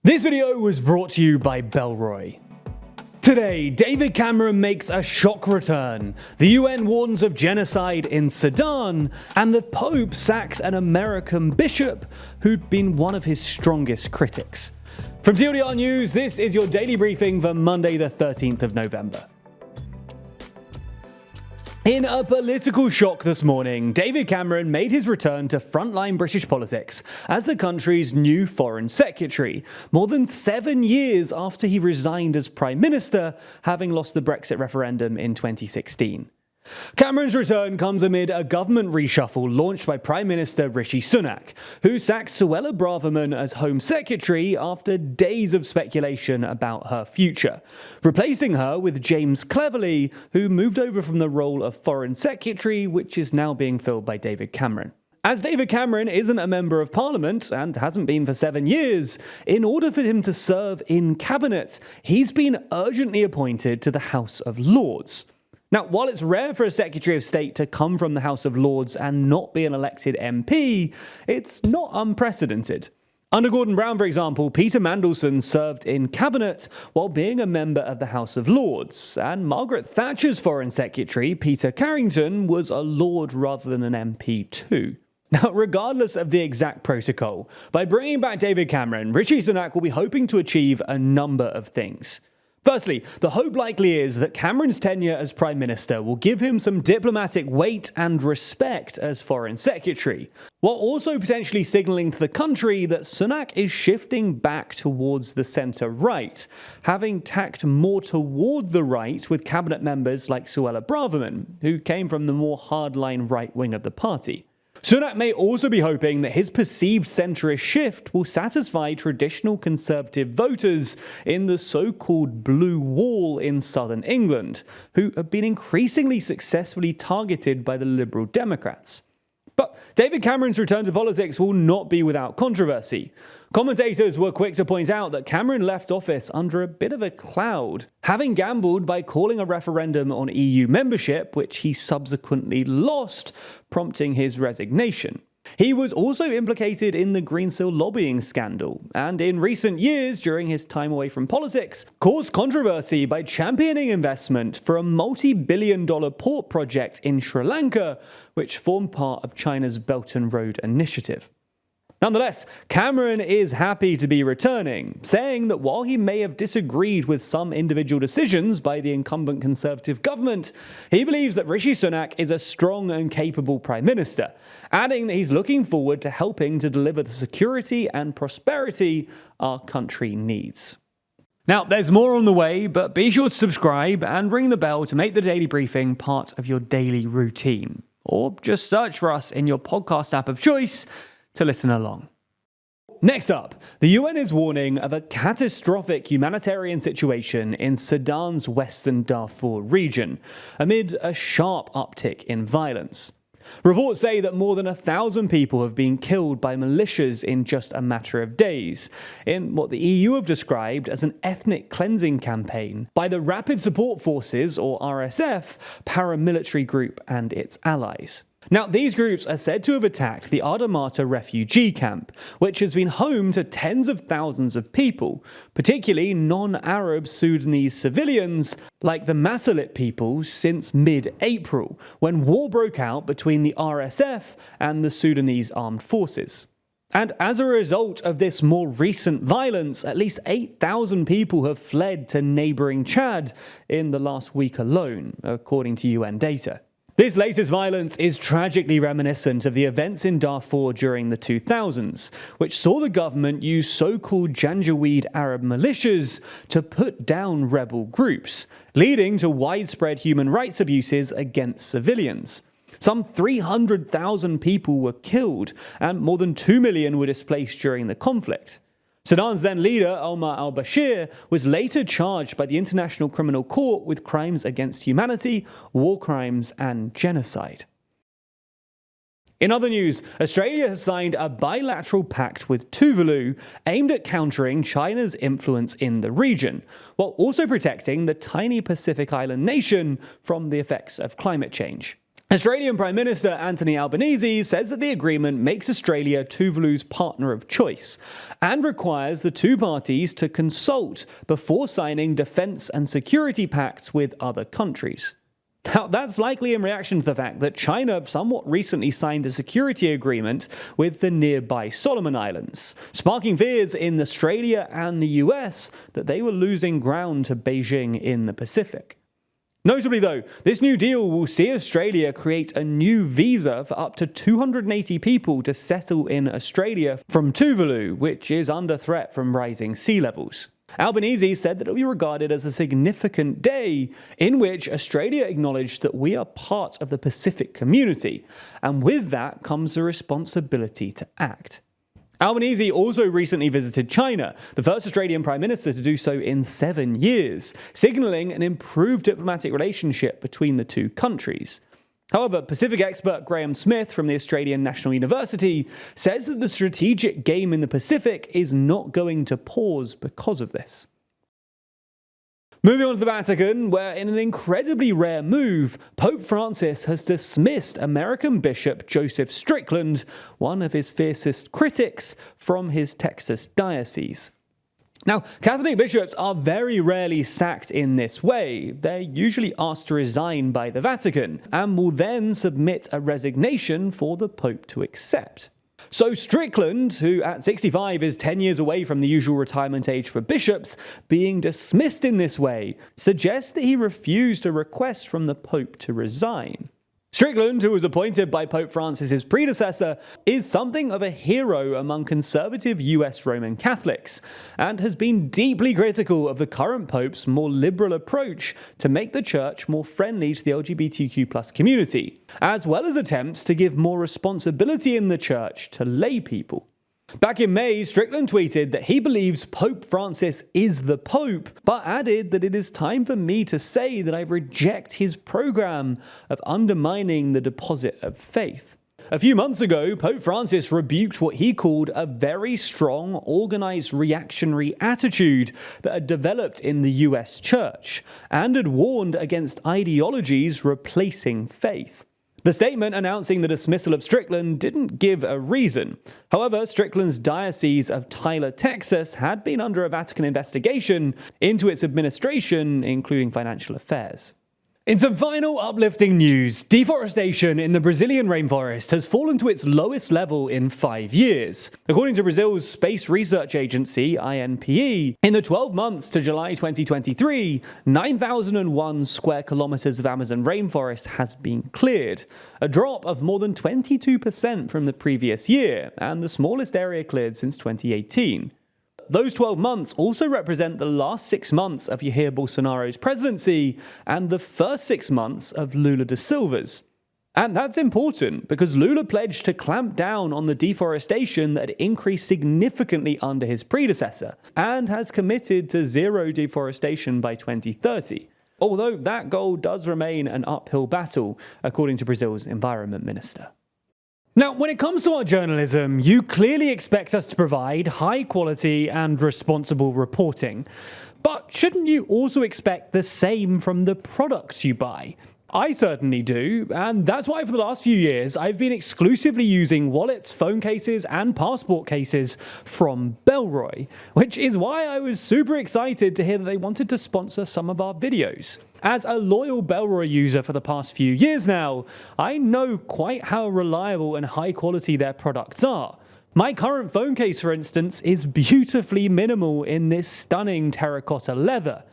This video was brought to you by Bellroy. Today, David Cameron makes a shock return, the UN warns of genocide in Sudan, and the Pope sacks an American bishop who'd been one of his strongest critics. From TLDR News, this is your daily briefing for Monday the 13th of November. In a political shock this morning, David Cameron made his return to frontline British politics as the country's new Foreign Secretary, more than 7 years after he resigned as Prime Minister, having lost the Brexit referendum in 2016. Cameron's return comes amid a government reshuffle launched by Prime Minister Rishi Sunak, who sacked Suella Braverman as Home Secretary after days of speculation about her future, replacing her with James Cleverly, who moved over from the role of Foreign Secretary, which is now being filled by David Cameron. As David Cameron isn't a member of Parliament, and hasn't been for 7 years, in order for him to serve in Cabinet, he's been urgently appointed to the House of Lords. Now, while it's rare for a Secretary of State to come from the House of Lords and not be an elected MP, it's not unprecedented. Under Gordon Brown, for example, Peter Mandelson served in Cabinet while being a member of the House of Lords, and Margaret Thatcher's Foreign Secretary, Peter Carrington, was a Lord rather than an MP too. Now, regardless of the exact protocol, by bringing back David Cameron, Rishi Sunak will be hoping to achieve a number of things. Firstly, the hope likely is that Cameron's tenure as Prime Minister will give him some diplomatic weight and respect as Foreign Secretary, while also potentially signalling to the country that Sunak is shifting back towards the centre-right, having tacked more toward the right with cabinet members like Suella Braverman, who came from the more hardline right wing of the party. Sunak may also be hoping that his perceived centrist shift will satisfy traditional Conservative voters in the so-called Blue Wall in southern England, who have been increasingly successfully targeted by the Liberal Democrats. But David Cameron's return to politics will not be without controversy. Commentators were quick to point out that Cameron left office under a bit of a cloud, having gambled by calling a referendum on EU membership, which he subsequently lost, prompting his resignation. He was also implicated in the Greensill lobbying scandal, and in recent years, during his time away from politics, caused controversy by championing investment for a multi-billion-dollar port project in Sri Lanka, which formed part of China's Belt and Road Initiative. Nonetheless, Cameron is happy to be returning, saying that while he may have disagreed with some individual decisions by the incumbent Conservative government, he believes that Rishi Sunak is a strong and capable Prime Minister, adding that he's looking forward to helping to deliver the security and prosperity our country needs. Now, there's more on the way, but be sure to subscribe and ring the bell to make the daily briefing part of your daily routine. Or just search for us in your podcast app of choice to listen along. Next up, the UN is warning of a catastrophic humanitarian situation in Sudan's western Darfur region, amid a sharp uptick in violence. Reports say that more than 1,000 people have been killed by militias in just a matter of days, in what the EU have described as an ethnic cleansing campaign by the Rapid Support Forces, or RSF, paramilitary group and its allies. Now, these groups are said to have attacked the Adamata refugee camp, which has been home to tens of thousands of people, particularly non-Arab Sudanese civilians like the Masalit people, since mid-April, when war broke out between the RSF and the Sudanese armed forces. And as a result of this more recent violence, at least 8,000 people have fled to neighbouring Chad in the last week alone, according to UN data. This latest violence is tragically reminiscent of the events in Darfur during the 2000s, which saw the government use so-called Janjaweed Arab militias to put down rebel groups, leading to widespread human rights abuses against civilians. Some 300,000 people were killed, and more than 2 million were displaced during the conflict. Sudan's then leader, Omar al-Bashir, was later charged by the International Criminal Court with crimes against humanity, war crimes, and genocide. In other news, Australia has signed a bilateral pact with Tuvalu aimed at countering China's influence in the region, while also protecting the tiny Pacific island nation from the effects of climate change. Australian Prime Minister Anthony Albanese says that the agreement makes Australia Tuvalu's partner of choice and requires the two parties to consult before signing defence and security pacts with other countries. Now, that's likely in reaction to the fact that China somewhat recently signed a security agreement with the nearby Solomon Islands, sparking fears in Australia and the US that they were losing ground to Beijing in the Pacific. Notably though, this new deal will see Australia create a new visa for up to 280 people to settle in Australia from Tuvalu, which is under threat from rising sea levels. Albanese said that it will be regarded as a significant day in which Australia acknowledged that we are part of the Pacific community, and with that comes the responsibility to act. Albanese also recently visited China, the first Australian Prime Minister to do so in 7 years, signalling an improved diplomatic relationship between the two countries. However, Pacific expert Graham Smith from the Australian National University says that the strategic game in the Pacific is not going to pause because of this. Moving on to the Vatican, where in an incredibly rare move, Pope Francis has dismissed American Bishop Joseph Strickland, one of his fiercest critics, from his Texas diocese. Now, Catholic bishops are very rarely sacked in this way. They're usually asked to resign by the Vatican, and will then submit a resignation for the Pope to accept. So Strickland, who at 65 is 10 years away from the usual retirement age for bishops, being dismissed in this way, suggests that he refused a request from the Pope to resign. Strickland, who was appointed by Pope Francis's predecessor, is something of a hero among conservative US Roman Catholics, and has been deeply critical of the current Pope's more liberal approach to make the Church more friendly to the LGBTQ+ community, as well as attempts to give more responsibility in the Church to lay people. Back in May, Strickland tweeted that he believes Pope Francis is the Pope, but added that it is time for me to say that I reject his program of undermining the deposit of faith. A few months ago, Pope Francis rebuked what he called a very strong, organized reactionary attitude that had developed in the US Church, and had warned against ideologies replacing faith. The statement announcing the dismissal of Strickland didn't give a reason. However, Strickland's diocese of Tyler, Texas, had been under a Vatican investigation into its administration, including financial affairs. In some final uplifting news, deforestation in the Brazilian rainforest has fallen to its lowest level in 5 years. According to Brazil's Space Research Agency, INPE, in the 12 months to July 2023, 9,001 square kilometers of Amazon rainforest has been cleared, a drop of more than 22% from the previous year, and the smallest area cleared since 2018. Those 12 months also represent the last 6 months of Jair Bolsonaro's presidency and the first 6 months of Lula da Silva's. And that's important because Lula pledged to clamp down on the deforestation that had increased significantly under his predecessor, and has committed to zero deforestation by 2030. Although that goal does remain an uphill battle, according to Brazil's environment minister. Now, when it comes to our journalism, you clearly expect us to provide high quality and responsible reporting. But shouldn't you also expect the same from the products you buy? I certainly do, and that's why for the last few years I've been exclusively using wallets, phone cases, and passport cases from Bellroy, which is why I was super excited to hear that they wanted to sponsor some of our videos. As a loyal Bellroy user for the past few years now, I know quite how reliable and high quality their products are. My current phone case, for instance, is beautifully minimal in this stunning terracotta leather.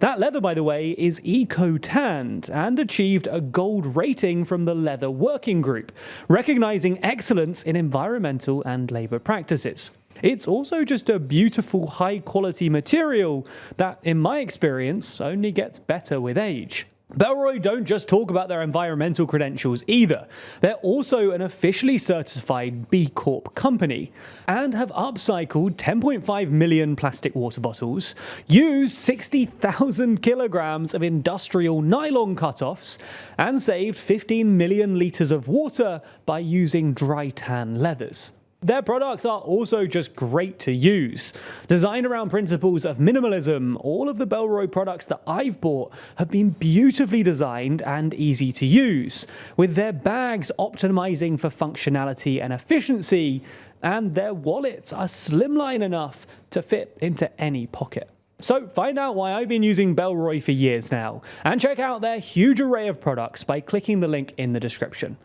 That leather, by the way, is eco-tanned and achieved a gold rating from the Leather Working Group, recognizing excellence in environmental and labor practices. It's also just a beautiful, high-quality material that, in my experience, only gets better with age. Bellroy don't just talk about their environmental credentials either. They're also an officially certified B Corp company, and have upcycled 10.5 million plastic water bottles, used 60,000 kilograms of industrial nylon cutoffs, and saved 15 million liters of water by using dry tan leathers. Their products are also just great to use. Designed around principles of minimalism, all of the Bellroy products that I've bought have been beautifully designed and easy to use, with their bags optimizing for functionality and efficiency, and their wallets are slimline enough to fit into any pocket. So find out why I've been using Bellroy for years now, and check out their huge array of products by clicking the link in the description.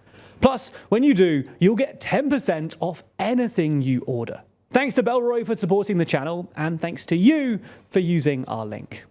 Plus, when you do, you'll get 10% off anything you order. Thanks to Bellroy for supporting the channel, and thanks to you for using our link.